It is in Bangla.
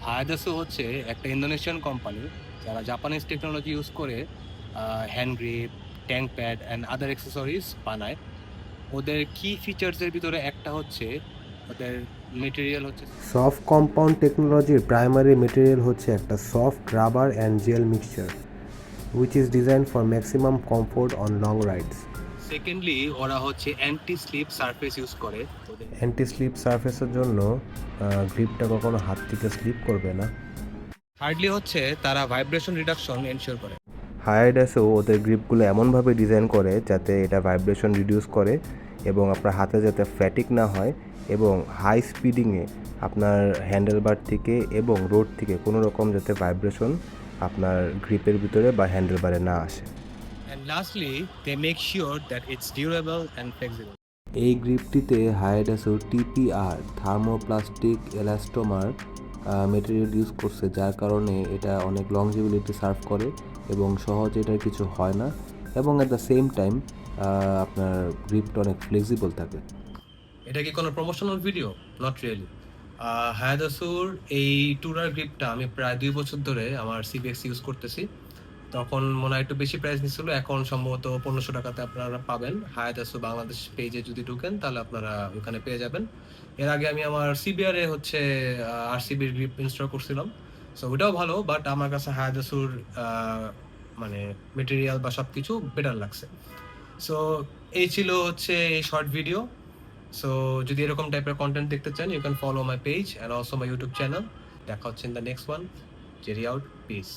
হায়াদাসু হচ্ছে একটা ইন্দোনেশিয়ান কোম্পানি যারা জাপানিজ টেকনোলজি ইউজ করে hand grip, tank pad and other accessories বানায়। ওদের কি ফিচার্সের ভিতরে একটা হচ্ছে ওদের মেটেরিয়াল হচ্ছে সফট কম্পাউন্ড টেকনোলজির প্রাইমারি মেটেরিয়াল হচ্ছে একটা soft rubber and gel mixture which is designed for maximum comfort on long rides. Secondly ওরা হচ্ছে অ্যান্টি স্লিপ সারফেস ইউজ করে ওদের অ্যান্টি স্লিপ সারফেসের জন্য গ্রিপটা কখনো হাত থেকে স্লিপ করবে না। হার্ডলি হচ্ছে তারা ভাইব্রেশন রিডাকশন এনশিওর করে। হায়াইডাসও ওদের গ্রিপগুলো এমনভাবে ডিজাইন করে যাতে এটা ভাইব্রেশন রিডিউস করে এবং আপনার হাতে যাতে ফ্যাটিক না হয় এবং হাই স্পিডিংয়ে আপনার হ্যান্ডেলবার থেকে এবং রোড থেকে কোনো রকম যাতে ভাইব্রেশন আপনার গ্রিপের ভিতরে বা হ্যান্ডেলবারে না আসে। And lastly, they make sure that it's durable and flexible. এই গ্রিপটিতে হায়াইডাসু টিপিআর থার্মোপ্লাস্টিক এলাস্টোমার মেটেরিয়াল ইউজ করছে, যার কারণে এটা অনেক লংজিবিলিটি সার্ভ করে এবং সহজে এটার কিছু হয় না এবং অ্যাট দ্য সেম টাইম আপনার গ্রিপটা অনেক ফ্লেক্সিবল থাকে। এটা কি কোনো প্রমোশনাল ভিডিও? Not really. হায়াদাসুর এই টুরার গ্রিপটা আমি প্রায় 2 বছর ধরে আমার সিবিএক্স ইউজ করতেছি। তখন মনে হয় একটু বেশি প্রাইস নিচ্ছিল, এখন সম্ভবত 1500 টাকাতে আপনারা পাবেন। হায়াদাসু বাংলাদেশ পেজে যদি ঢুকেন তাহলে আপনারা ওখানে পেয়ে যাবেন। এর আগে আমি আমার সিবিআর এ হচ্ছে আরসিবির গ্রিপ ইনস্টল করছিলাম। সো ওটাও ভালো, বাট আমার কাছে হায়াদাসুর মানে মেটেরিয়াল বা সবকিছু বেটার লাগছে। সো এই ছিল হচ্ছে এই শর্ট ভিডিও। সো যদি এরকম টাইপের কন্টেন্ট দেখতে চান, you can follow my page and also my YouTube channel. দেখা হচ্ছে in the next one. Jerry out, piece.